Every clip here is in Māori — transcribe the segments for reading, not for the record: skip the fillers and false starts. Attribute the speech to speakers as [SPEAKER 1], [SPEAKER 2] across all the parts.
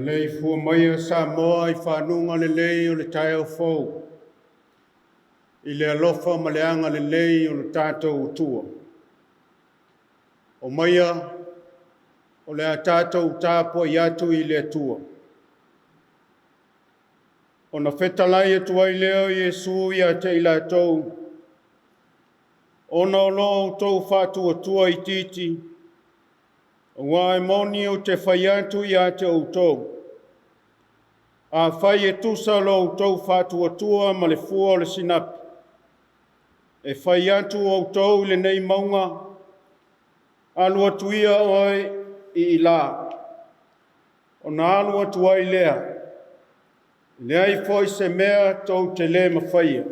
[SPEAKER 1] Lei fua mai sa moa I whanunga le lei o le tae o fau. I le alofa ma le anga le lei o le tātou utua. O maia o le a tātou tāpua I atu I le atua. O na whetalai atua I leo Iesu I a te ila tau. O na olo tau whatua tua I titi. O ngā moni o te whaiatu I a te outou. A whai e tusa lo tau whatua tua ma le fua o le sinapi. E whai atu o tau le nei maunga. Alua tuia oi I ila. O na alua tua I lea. Lea I foi se mea tau te le mawhaia.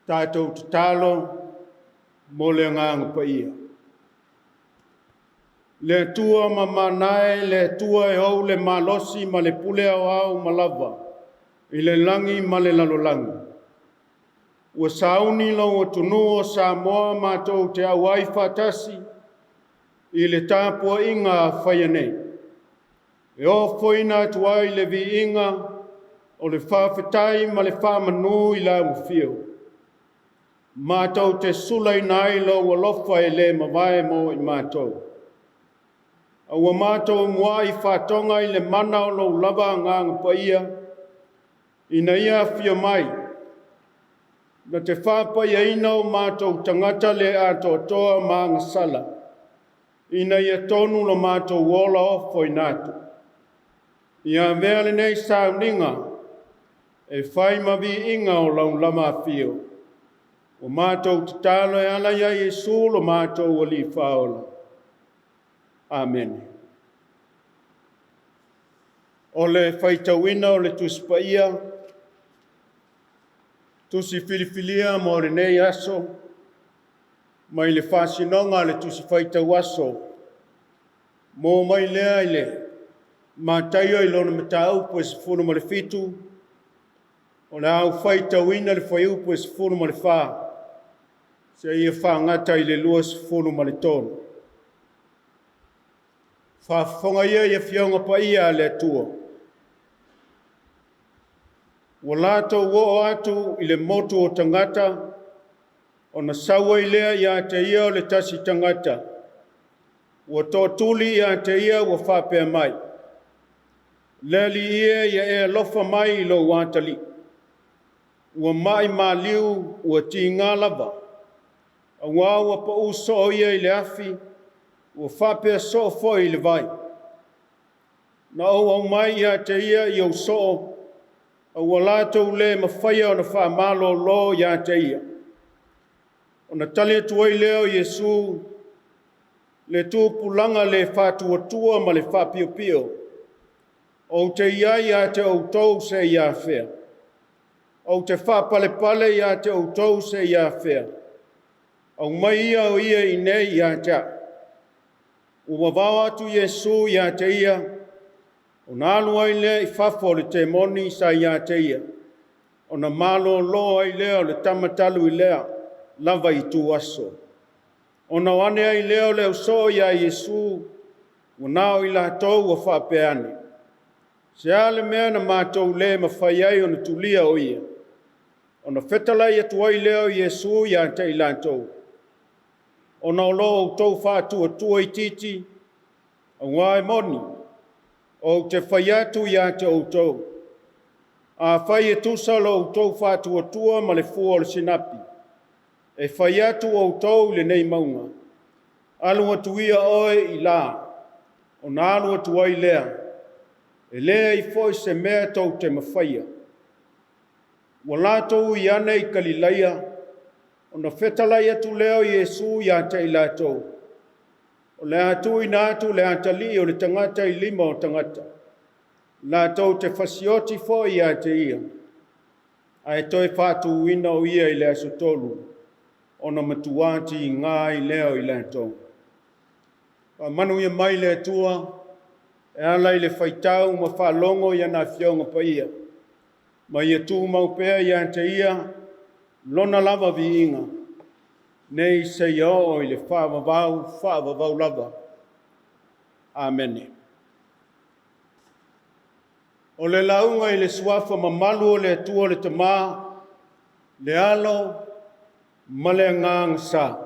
[SPEAKER 1] Tātou te talo mo le ngāngu paia. Le tua ma manae, le tua e au le malosi ma le pule au malawa. I le langi ma le lalolangi. Ua sauni lau o tunu o Samoa mātou te awai whatasi. I le tāpua inga a whaia nei. E o whoina tuai le vi inga o le whawhetai ma le whamanu I la uwhio. Mātou te sulai nai lau o lofa e le mawae mo I mātou. Aua mātou mua I whatonga I le mana o lau lava ngāngu paia. Ina ia whia mai. Na te whapaia ina o mātou tangata le ato toa maanga sala. Ina ia tonu lo mātou wola o whoinatu. Ia mea le nei sauninga. E whai mavi inga o lau lama whio. O mātou te talo e ala ia Iesu lo mātou o li whaola. Amen. O le whaitawina o le tuspaia, tusi filifilia mo le nei aso, mai le whasinonga le tusi whaitawaso, mo mai lea I le mātaio I lona matau po se funu mo le fitu, o le au whaitawina le whaiu po se funu mo le wha, se ia whangata I le lua se funu mo le tonu. Whafonga ia whionga pa ia le atua. Wa lato wo atu I le motu o tangata, o na sawa I lea ia te ia o le tasi tangata. Wa tō tuli ia te ia wa whapea mai. Leli ia e lofa mai I lo wātali. Wa mai mā liu ua ti ngā lava. A wā wa pa uso ia I le afi, ua whapea so foi I le vai. Na au mai ia te ia I au so, a ua lātou le mawhaia o na whamalo lo ia te ia. O na tali atua I leo Iesu, le tūpulanga le whatuatua ma le whapiopio. O te ia te outou se ia whea. O te whapalepale ia te outou se ia whea. Au mai ia o ia I nei ia te. Ua wau atu Iesu ia te ia, o na alua I lea I whafo le te moni sa ia te ia, o na malo loa I lea o le tamatalu I lea, lava I tu aso. O na wane I lea o le uso ia Iesu, o nao I la tau o whapeane. Se ale mea na mātou le mawhaiai o na tulia o ia, o na whetalai atua I lea o Iesu ia te I la tau. O na lo o tau whātua tua I titi, o ngāi moni, o te whaiatu ia te o tau. A whai e tusa lo o tau whātua tua ma le fua o le sinapi. E whaiatu o tau le nei maunga. Alua tuia oe I la, o na alua tua I lea. E lea I foi se mea tau te mawhaia. Wa lātou I ana I Galileia, o na whetalai atu leo Iesu ia te I lātou. O le atu ina atu le atali o le tangata I 5 o tangata. La tau te fasioti fo ia te ia. Ai toi whātu wina o ia I le asotolu. Ona matuati I ngā I leo I le tau. Manu ia mai le tua. E ala I le whaitau ma whalongo ia na whionga pa ia. Ma ia tū maupea ia te ia. Lona lava vi inga. Nei se iao I le whaavavau lava. Amen. O le launga I le suafa mamalu o le atua le tamā, le alo, ma le ngang sa.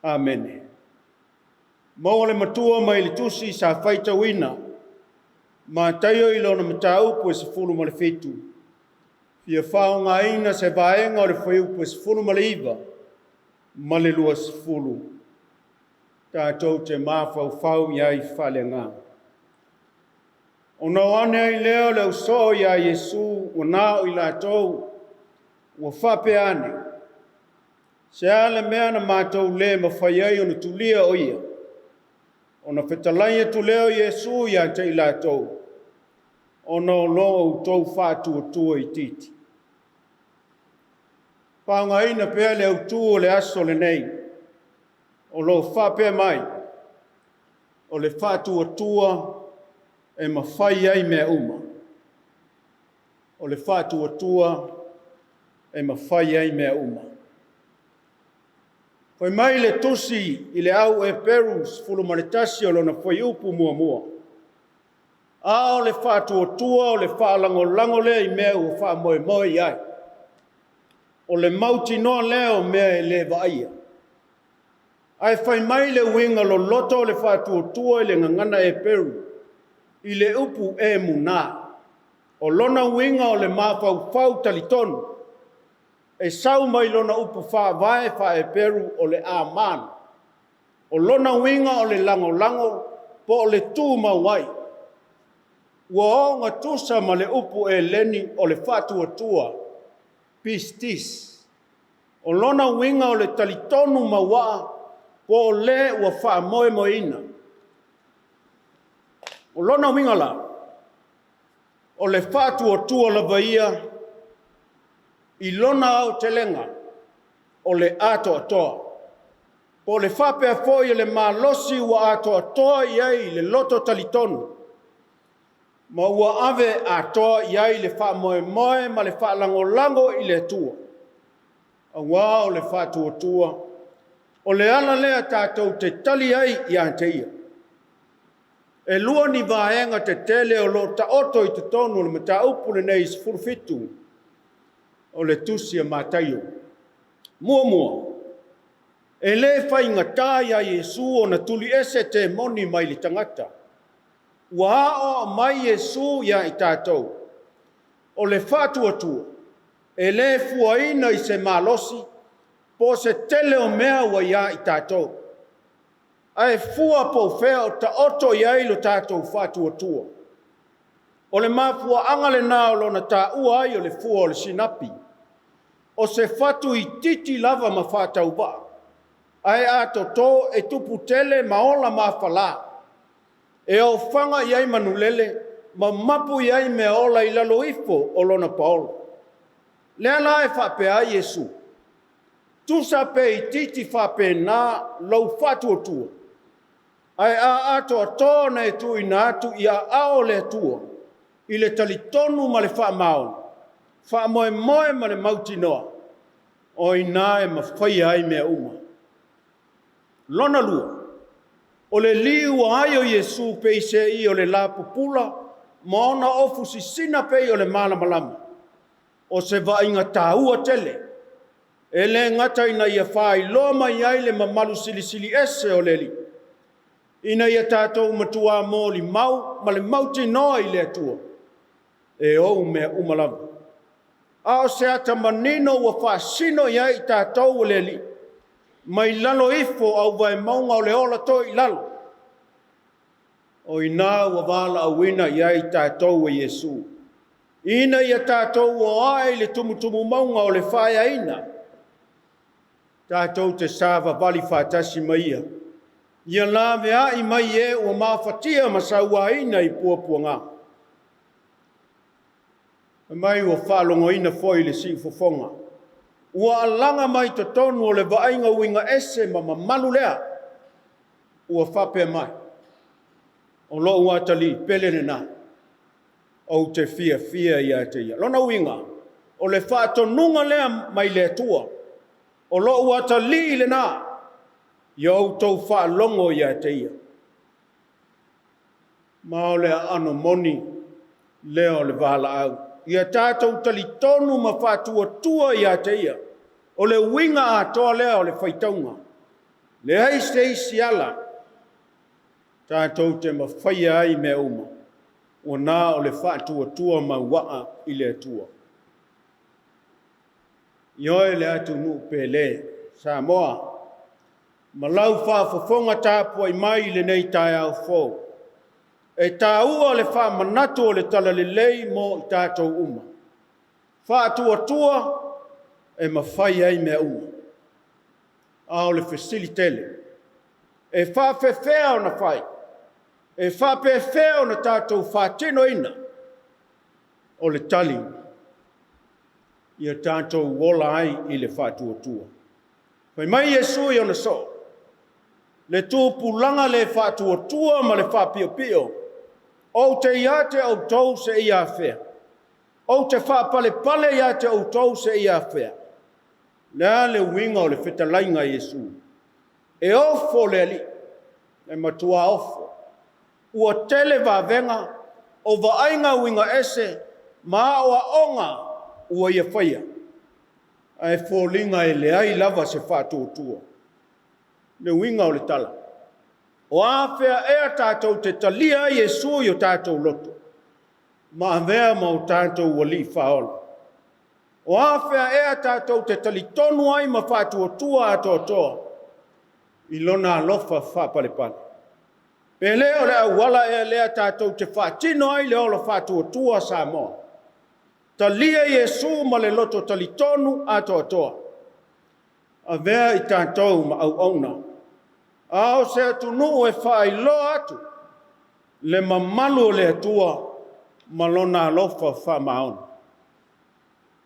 [SPEAKER 1] Amen. Mau le matua mai le tusi sa whaita wina, ma taio I lona mataupu e se fulu ma le fitu. Fia whao ngā ina se vaenga o le whaiupu e se fulu ma le iwa, ma le lua se fulu. Tātou te mawhau iai whale ngā. O na wane ai leo le uso ia Yesu o nao I lātou ua whape ane. Se ale mea na mātou le ma whaiai o na tulia o ia. O na whetalaia tu leo Yesu ia te I lātou. O na lo o tau whātu o tua I titi. Pānga ina pēr le au tu o le aso le nei. O lo whape mai. O le whātu o tua e mawhai ai mea uma. O le whātu atua e mawhai ai mea uma. Whai mai le tusi I le au e perus fulu maritasi o lona whai upu mua. A o le whātu atua o le whaalango le I mea ua wha moe ai. O le mauti noa leo mea e le vaia. Ai whai mai le winga lo loto o le whātu atua I le ngangana e peru. I le upu e muna. O lona winga o le mawhau talitonu. E sau mai lona upu wha vae wha e peru o le aman. O lona winga o le lango po o le tū mawai. Ua o ngā tusa ma le upu e leni o le whātua tua. Pistis. O lona winga o le talitonu mawa po o le ua wha moe ina. O lona winga la, o le whātu o tua la vaia, I lona au telenga, o le ato atoa. Po le whapea foi le malosi ua ato atoa iai le loto talitonu. Ma ua ave atoa iai le wha moe ma le wha lango I le tua. A wā o le whātu o tua, o le ala lea tātou te tali ai I ante ia. E lua ni vaenga te tele o lo ta oto I te tonu le mata upule nei sfurfitu o le tusia mataio. Mua. E le whai ngata ia Yesu o na tuli ese te moni mai li tangata. Ua o mai Yesu ia I tātou. O le whātu atua. E le fuaina I se malosi po se tele o mea ua ia I tātou. Ai fua po fea o ta oto iai lo tātou whātu atua. O le mafua angale nā o lona tā ua ai o le fua o le sinapi. O se whatu I titi lava ma whātau ba. Ai ato tō e tupu tele maola mawhala. E o whanga iai manulele ma mapu iai me ola I lalo ifo o lona paola. Lea la e whape a Yesu. Tusa pe I titi whape nā lau whātu atua. Ai a ato a tōna e tui nā atu I a ao le atua. I le talitonu ma le wha maon. Wha moe ma le mauti noa. O I nā e mawhai ai mea uma. Lona lua. O le liu ai o Yesu pe I se I o le la pupula. Ma ona ofu si sina pe I o le malama. O se va inga tāua tele. E le ngata ina ia whai loma iai le mamalu sili ese o le li. Ina ia tātou matua mōli mau, ma le mauti noa I le atua. E o mea umalamu. A o se ata manino ua whaasino iai tātou o le li. Mai lalo ifo au vai maunga o le ola to I lalo. O ina ua wala awina iai tātou e Yesu. Ina ia tātou o ai le tumutumu maunga o le whaia ina. Tātou te sāwa vali whātasi maia. Ia la vea I mai e ua mafatia masauaina I puapuanga. Mai ua whalongoina foi le si fofonga. Ua alanga mai to tonu o le vainga winga ese ma mamalu lea. Ua whape mai. O lo ua tali pelene na. O te fia ia te ia. Lona winga. O le whatonunga lea mai le tua. O lo ua tali le na. Ia o tau whalongo ia te ia. Ma o le ano moni. Leo le vala au. Ia tātou tali tonu ma whātua tua ia te ia. O le winga a toa lea o le whaitaunga. Le haiste isi ala. Tātou te ma whaia ai me uma. O nā o le whātua tua ma waa I le tua. Ioe le atu nu pele. Sa moa. Ma lau whāwhafonga tāpua I mai le nei tai au fōu. E tā ua le wha manatu o le tala le lei mo I tātou uma. Wha tua e ma whai ai mea uma. A o le facilitele. E wha whewhea o na whai. E wha pewhea o na tātou wha tino ina. O le tali. Ia tātou wola ai I le wha tua. Whai mai Yesu I ona so. Le tūpulanga le wha tua ma le wha pio. O te iate o tau se ia whea. O te wha pale iate o tau se ia whea. Lea le winga o le whetalainga Yesu. E ofo le ali. E matua ofo. Ua tele va venga. O vainga winga ese. Maa oa onga. Ua ia whaia. Ai fōlinga e le ai lava se wha tua. Le winga o le tala. O awhea ea tātou te talia Yesu I o tātou loto. Ma avea ma o tātou wali whaola. O awhea ea tātou te tali tonu ai ma whātua tua atoa. I lona alofa whapalepane. Pe leo le awala ea lea tātou te whātino ai leo la whātua tua sa moa. Talia Yesu ma le loto tali tonu atoa. Avea I tātou ma au auna. Ao se atunu e whai lo atu. Le mamalu le atua malona alofa wha maon.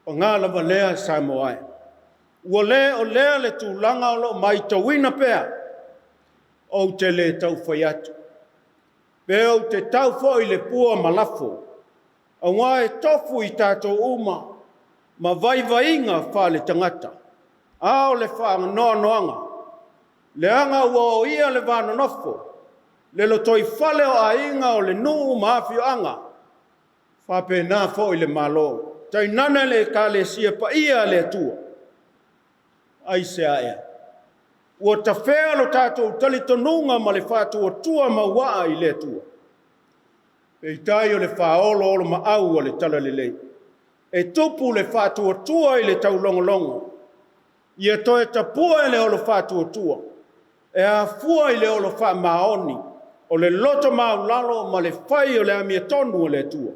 [SPEAKER 1] O ngā lava lea sa moai. Ua o lea le tūlanga o lo mai tawina pea. O te le tau whai atu. Pe o te tau whai le pua malafo. O ngā e tofu I tātou uma. Ma vai wha le tangata. Ao le wha noanga. Le anga ua o ia le vana nofo. Le lo toi fale o a inga o le nuu maafio anga. Whape nā fo I le malo. Tai nana le ka le sia pa ia le tua. Ai se aia. Ua ta whea lo tātou tali tonunga ma le whātua tua ma waa I le tua. E tai o le whaolo o ma au o le tala le lei. E tupu le whātua tua I le tau longolongo. Ia toe tapua e le o le whātua tua. E a fua I le o lo wha maoni, o le loto maulalo ma le whai o le amia tonu o le tua.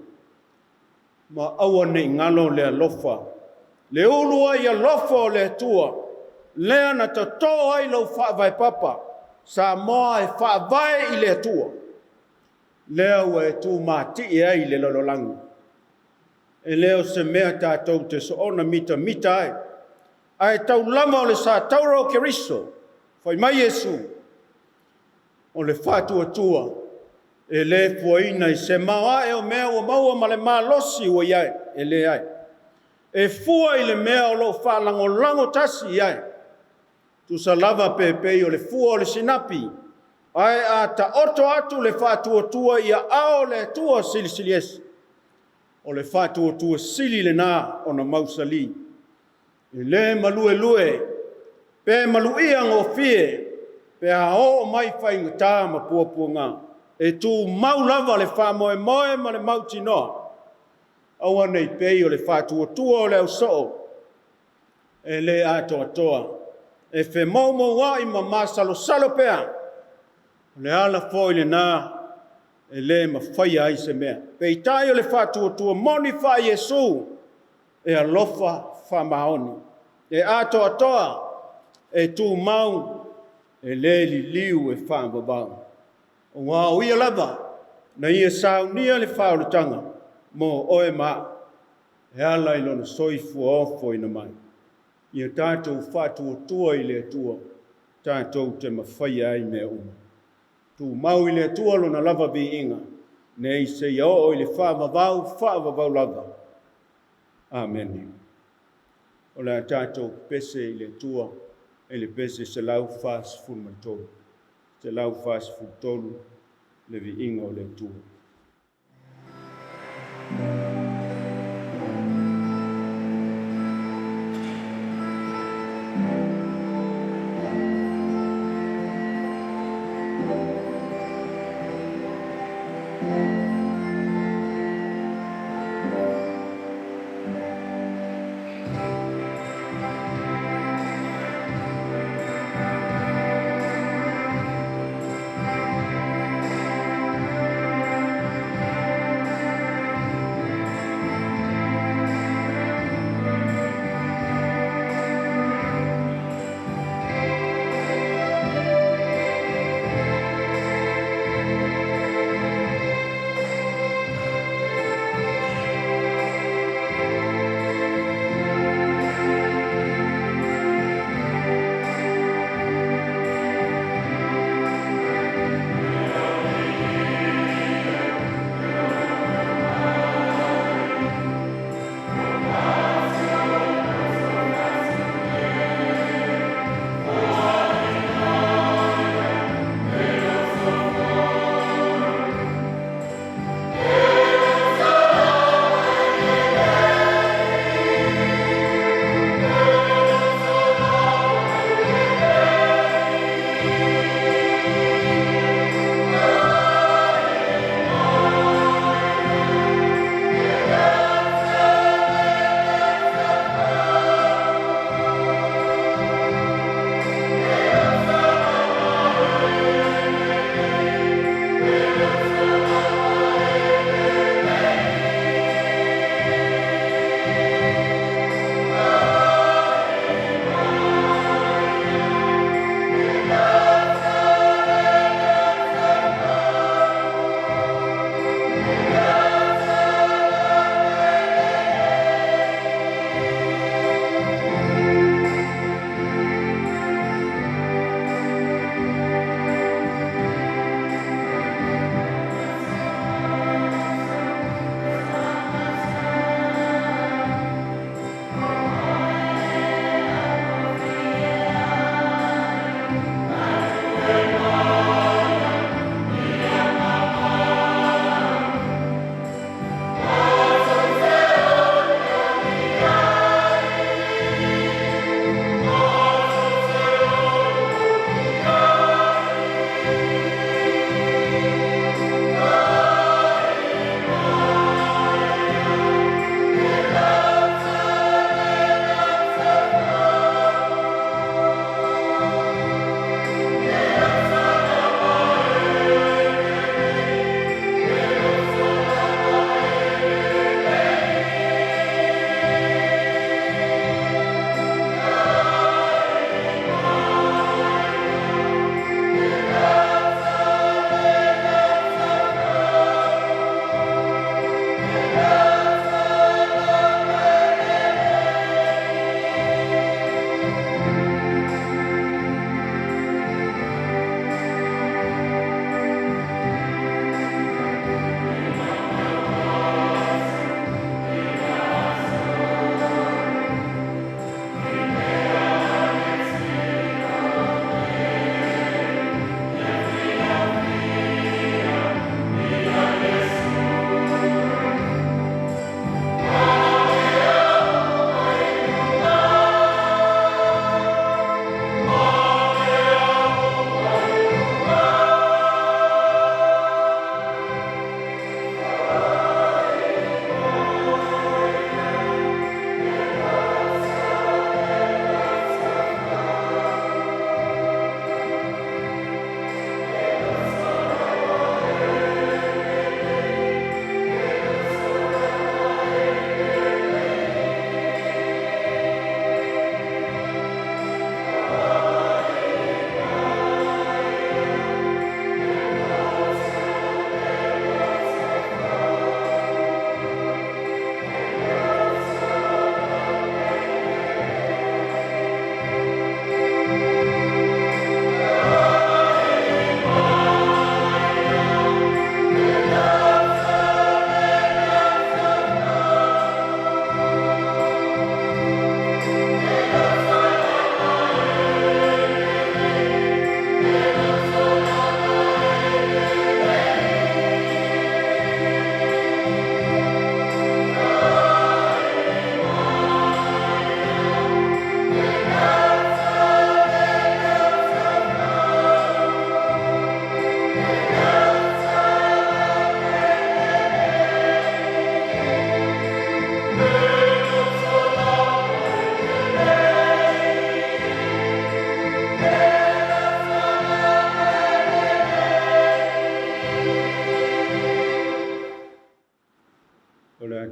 [SPEAKER 1] Ma aua nei ngalo le alofa. Le ulua I alofa o le tua, lea na tatoa ai lau wha vai papa, sa moa e wha vai I le tua. Lea ua e tu mati e ai le lololangu. E leo se mea tātou te soona mita ai. Ai tau lama o le sa tauro keriso, Whai mai Yesu, o le whātua tua, e le fuaina I se maua e o mea o maua ma le maa losi o iai, e le ai. E fua I le mea o lo whalango tasi iai. Tu sa lava pepei o le fua o le sinapi, ai a ta oto atu le whātua tua ia ao le tua sili esi. O le whātua tua sili le nā o na mausali. E le lue, pe maluia ngo fie, pe a o mai whainga tā ma puapua ngā. E tu mau lava le wha moe ma le mauti noa. Aua nei pei o le whātua tua o le au soo. E le atoa. E whe mau wai ma masalo salo pea. Le ala foi le nā, e le ma whaia ai se mea. Pe I tai o le whātua tua moni wha Yesu, e alofa wha maoni. E atoa, e tu mau e le li liu e whaamabau. O ngā uia lava, na ia saunia le whaolutanga, mo oe maa, he ala i lona soifu ofo ina mai. Ia tātou whātua tua i le tua, tātou te mawhaia ai mea uma. Tu mau i le tua lona lava bi inga, nei se ia o i le whaamabau lava. Amen. O le tātou pese i le tua, e le pese se lau whāsifu matolu. Se lau whāsifu tolu, le vi inga o le tua.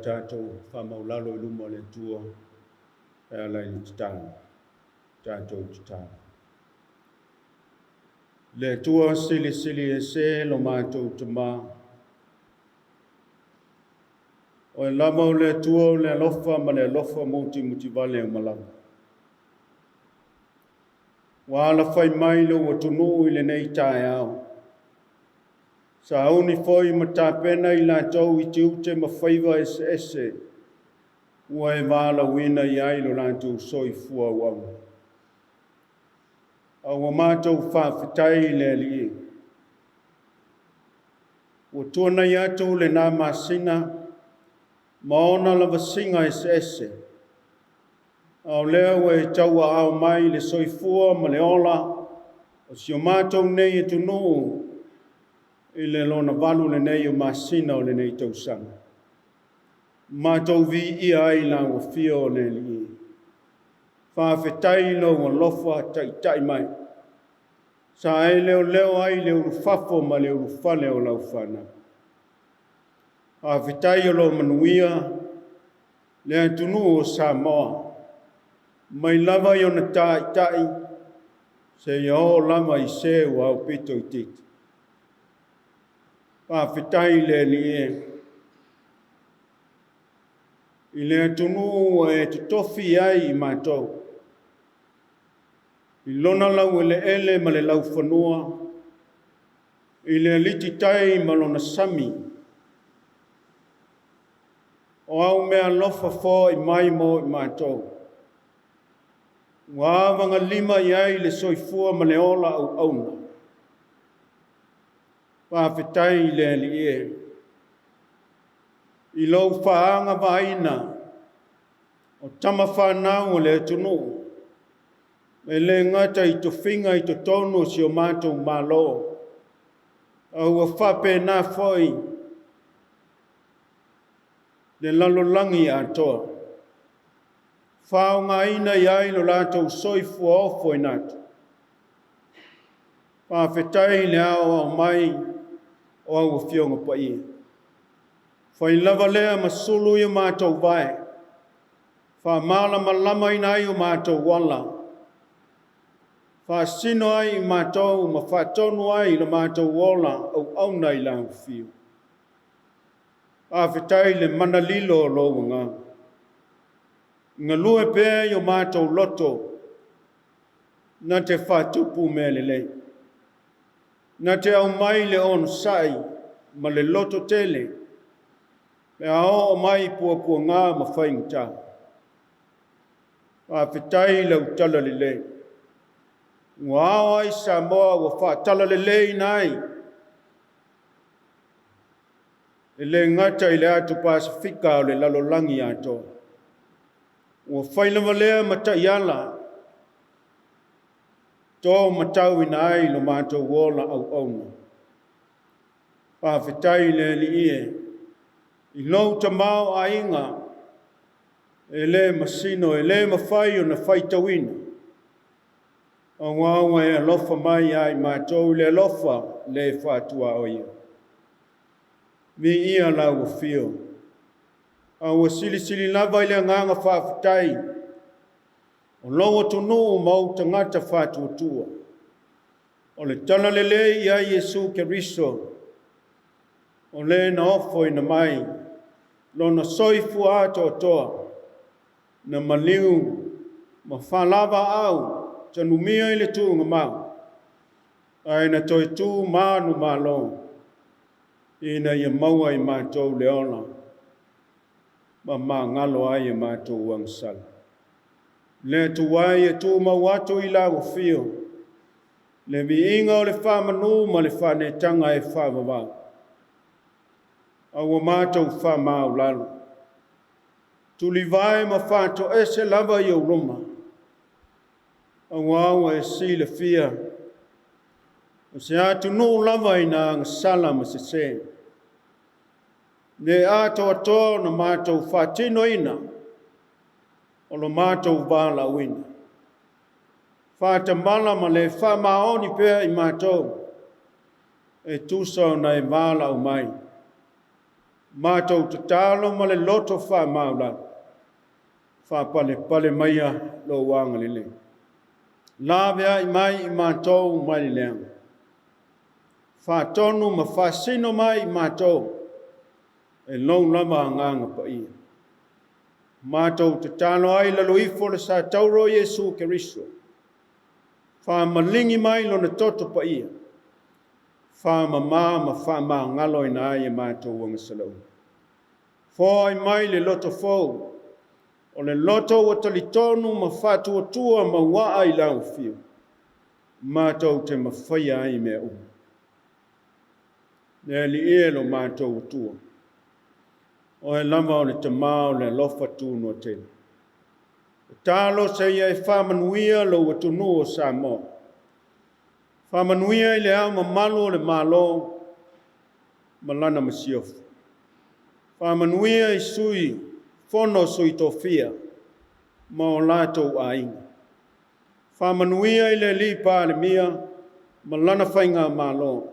[SPEAKER 1] tātou whamaulalo I luma le tua e ala I tātou tātou. Le tua sili e se lo mātou tama. O e lama o le tua o le alofa ma le alofa mauti vale o malau. Wa ala whai mai lo wa tunu I le nei tae au. Sa auni foi matapena I la tau I te ute ma whaiva ese. Ua e wala wina I ai lo lantou soi fua wau. A wa mātou whawhitai le li. Ua tuana I atou le nā masina, maona lava singa ese. Au lea ua e taua au mai le soi fua ma le ola, o si o mātou nei e tunu I le lona valu le nei o masina o le nei tausanga. Mātou vi ia ai la ua fia o le li. Whawhetai lo ua lofa tai mai. Sa e leo ai le urufafo ma le urufale o lau whana. Whawhetai o lo manuia, le atunu o Samoa. Mai lava I ona tai, se ia o lama I se o au pito I titi. Whawhetai le li e. I le atunu e te tofi ai I mātou. I lona lau ele ma le lau whanua. I le aliti tai ma lona sami. O au mea lofa fo I mai mo I mātou. Wa wanga lima I ai le soifua ma le ola au auna. Whawhetai le li e. I lau whaanga vaina. O tama whanau o le tunu. E le ngata I to whinga I to tono si o mātou malo. Au a whape nā foi. Le lalolangi atoa. Whaonga ina I ai lo lātou soifua ofo I nātu. Whawhetai le au au mai o au whionga pa ia. Whai lava lea masulu I mātou vai. Whamala malama I nai o mātou wala. Whasino ai I mātou ma whatonu ai I mātou wala au auna I lau whio. Whawhetai le manalilo o lo ngā. Ngā lue pēr I o mātou loto, na te whatupu me lei. Na te au mai le on sai, ma le loto tele, me ao mai pua ngā ma whaingta. Whawhetai lau tala lei. Ngā ai Samoa wa whatala lei nai. E le ngata I le atu Pasifika o le lalolangi ato. Ua whailama lea mataiala. Tō matau ina ai lo mātou wola au auna. Whawhetai le li ie. I lau tamau a inga. E le masino, e le mawhai o na whaitawina. O ngāua e alofa mai ai mātou le alofa le whātua o ia. Mi ia lau o whio. Au sili lava I le nganga whawhetai. O loa tunu o mau tangata whātuatua. O le tala lele I a Yesu Keriso. O le na ofo ina mai. Lona soifu ato toa. Na maliu. Ma whalava au. Tanumia I le tūnga mau. Aina toi tū mānu mālo. Ina ia maua I mātou leona. Ma ngalo ai e mātou wangsala. Le tuwai e tū mawatu I la wafio. Le vi inga o le whamanu ma le whanetanga e whamawa. Awa mātou whamau lalo. Tuli vai ma whato ese lava I o roma. Awa awa e si le fia. O se atu no lava I na ngasala ma se se. Ne ato ato na mātou whatino ina. O lo mātou wala wina. Whatamala ma le whamaoni pēr I mātou. E tūsau na e wala o mai. Mātou te tālo ma le loto wha maula. Wha pale maia lo wanga lele. Lāwea I mai I mātou mai le leang. Wha tonu ma wha sino mai I mātou. E long lama nganga pa ia. Mātou te tālo ai lalo ifo le sa tauro Yesu Keriso. Wha malingi mai lo na toto pa ia. Wha ma wha ma ngalo ina ai e mātou wanga salau. Fo ai mai le loto fo. O le loto o talitonu ma whatu o tua ma waa I lau fio. Mātou te mawhaia ai mea u. Ne li e lo mātou o tua. O e lama o le te mao le lofa tūno te. Tālo se ia e whamanuia lo o tunu o Samoa. Whamanuia I le au ma malo o le malo ma lana ma siofu. Whamanuia I sui fono sui tofia ma o lātou a inga. Whamanuia I le li pāle mia ma lana whainga malo.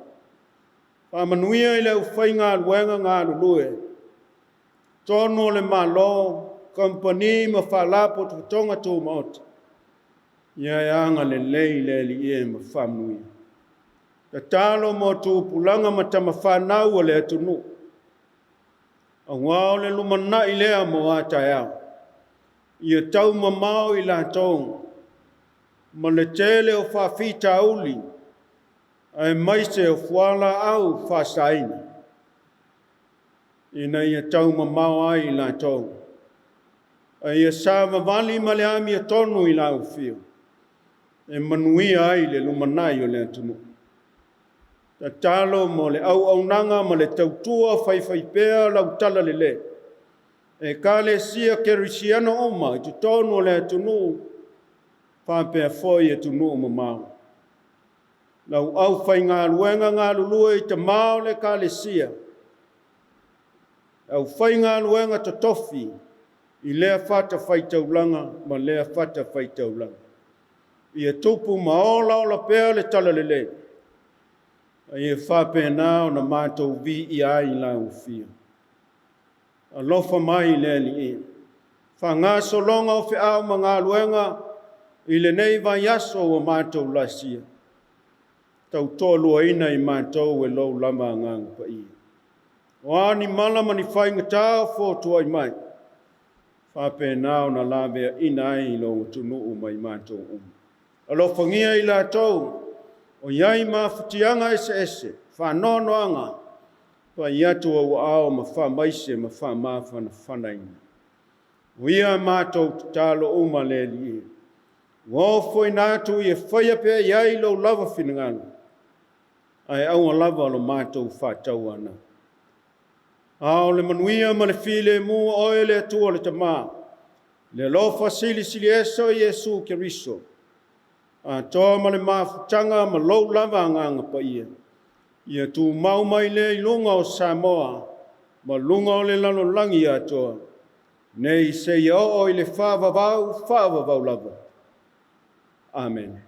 [SPEAKER 1] Whamanuia I le u whainga luenga ngā lulue. Tono le malo, kompani ma whalapo tu tonga tō maota. Ia e anga le lei le li e ma whamuia. Ta tālo mo tū pulanga ma tama whanau le atunu. A ngāo le lumana I lea mo ata ea. Ia tau ma mau I la tōng. Ma le tele o whawhita uli. Ai maise o whala au whasaina. Ina ia tau ma mau ai I la tōng. Ia sāma wali ma le ami a tonu I la ufio. E manuia ai le lumanai o le atunu. Ta talo mo le au nanga ma le tautua whaiwhaipea lau tala le le. E ka le sia kerisiano oma I tu tonu le atunu. Whapea foi e tunu o mau. Lau au whai ngā luenga ngā lulua I te mau le ka le sia. Au whai ngā luenga to tofi. I lea whata whaitaulanga ma lea whata whaitaulanga. Ia tupu maola o la pea le tala le le. Ia whape nao na mātou vi I ai la ufia. A lofa mai le li e. Wha ngā solonga o whi au ma ngā luenga I le nei vai aso o mātou la sia. Tau tōlua ina I mātou e lou lama ngang pa ia. O ani malama ni whainga tāo fōtua I mai. Whape nao na lawea ina ai lo tunu o mai mātou umu. Alo whangia I la tau, o iai ma whitianga ese, whanonoanga, pa iatua o ao ma wha maise ma wha mawha na whanaina. O ia mātou tālo uma le li e. Ngō nātu I e whaia pia iai lo lava whinangana. Ai aunga lava lo mātou whātau ana. Ao le manuia ma le while mua oe le atua le tamā. Le lofa sili eso Yesu Keriso. A toa ma le mafutanga ma lou lava nganga pa ia. Ia tu mau mai le I lunga o Samoa. Ma lunga o le lalo langi a toa. Nei se ia o I le whaavavau lava. Amen.